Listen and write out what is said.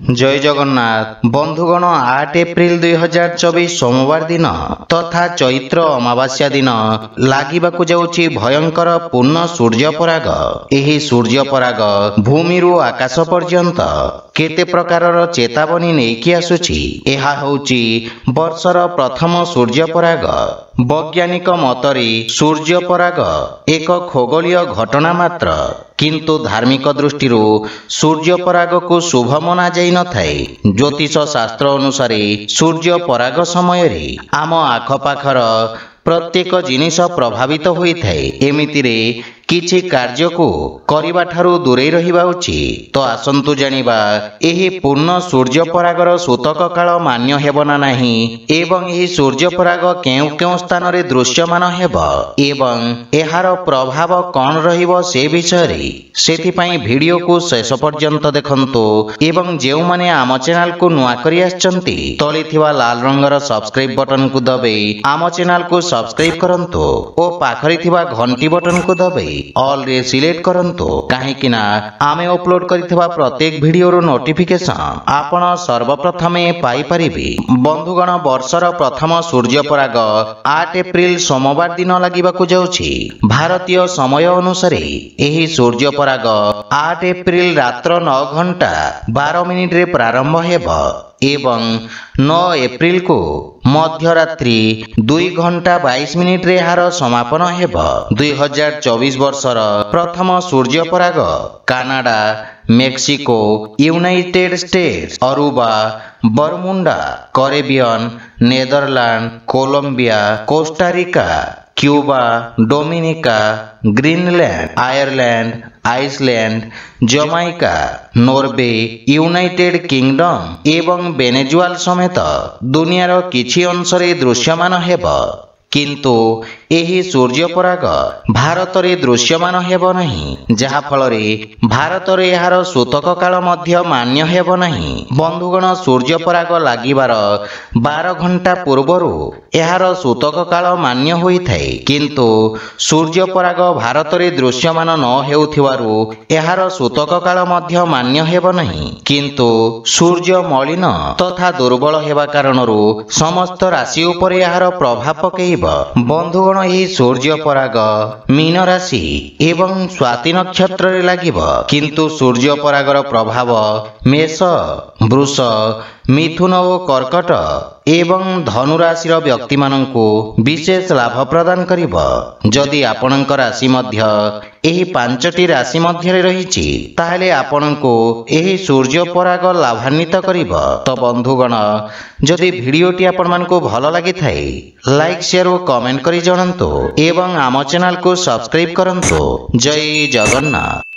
जय जगन्नाथ बंधुगण 8 एप्रिल 2024 सोमवार दिन तथा चैत्र अमावास्या दिन लागिबाकु जाउछि भयंकर पूर्ण सूर्य पराग। एही सूर्य पराग भूमि रु आकाश पर्यंत केते प्रकारर चेतावनी नेकी आसुछि। एहा होउछि वर्षर प्रथम सूर्य पराग। वैज्ञानिक मतरे सूर्य पराग एक खगोलीय घटना मात्र, किंतु धार्मिक दृष्टि सूर्य पराग को शुभ मना जाई न थाए। ज्योतिष शास्त्र अनुसार सूर्य पराग समय आम आखपाखर प्रत्येक जिनिष प्रभावित होइथाए। एमितिरे किछि कार्य को करिबा ठारू दूरे रहिबा उचित। तो आसंतु जानिबा एही पूर्ण सूर्य परागर सूतक काल मान्य हेब ना नाही एवं एही सूर्य पराग केउ केउ स्थान रे दृश्यमान हेब एवं एहार प्रभाव कौन रहिबो से विषय रे। सेथि पई वीडियो को शेष पर्यंत देखंतु एवं जेउ माने आम चैनल को नुआ करी आछंती तळे थिबा लाल रंगर सब्सक्राइब बटन को दबे आम चैनल को सब्सक्राइब करंतु ओ पाखरे थिबा घंटी बटन को दबे ऑल रे सिलेक्ट करंतु, काहेकि ना आमे अपलोड करिथिबा प्रत्येक वीडियो रो नोटिफिकेशन आपण सर्वप्रथमे पाई परिबे। बंधुगण वर्षर प्रथम सूर्य पराग 8 एप्रिल सोमवार दिन लागिबाकु जाउछि। भारतीय समय अनुसार एही सूर्य पराग 8 एप्रिल रात्र 9 घंटा 12 मिनिट रे प्रारंभ हेबो एवं 9 एप्रिल को मध्यरात्रि 2 घंटा 22 मिनिट रे हार समापन हेबो। 2024 वर्षर प्रथम सूर्य पराग Canada, Mexico, United States, Aruba, Bermuda, Caribbean, Netherland, Colombia, Costa Rica, Cuba, Dominica, Greenland, Ireland, Iceland, Jamaica, Norway, United Kingdom एवं वेनेजुएला समेत दुनियार किछि अंशरे दृश्यमान हेबो, किंतु एही सूर्य पराग भारत रे दृश्यमान हेबो नहीं, जहा फल रे भारत रे एहार सूतक काल मध्य मान्य हेबो नहीं। बंधुगण सूर्य पराग लागिबार 12 घंटा पूर्वरु एहार सूतक काल मान्य होई थाए, किंतु सूर्य पराग भारत रे दृश्यमान न हेउथिबारु एहार सूतक काल मध्य मान्य हेबो नहीं, किंतु सूर्य मलिन तथा दुर्बल हेबा कारणरु समस्त राशि उपरे एहार प्रभाव पकेइब। बंधुगण एही सूर्य पराग मीन राशि एवं स्वाति नक्षत्र रे लागिब, किंतु सूर्य परागर प्रभाव मेष, वृष, मिथुन और कर्कट एवं धनु राशि व्यक्ति माननकु विशेष लाभ प्रदान करिब। जदि आपणक राशि मध्य एही 5टी राशि मध्य रे रहिछि ताहेले आपणकु एही सूर्य पराग लाभान्वित करिब। तो बंधुगण जदि वीडियोटी आपण मानकु भलो लागि थाए लाइक शेयर और कमेंट करी जणांतु एवं आम चैनल को सब्सक्राइब करंतु। जय जगन्नाथ।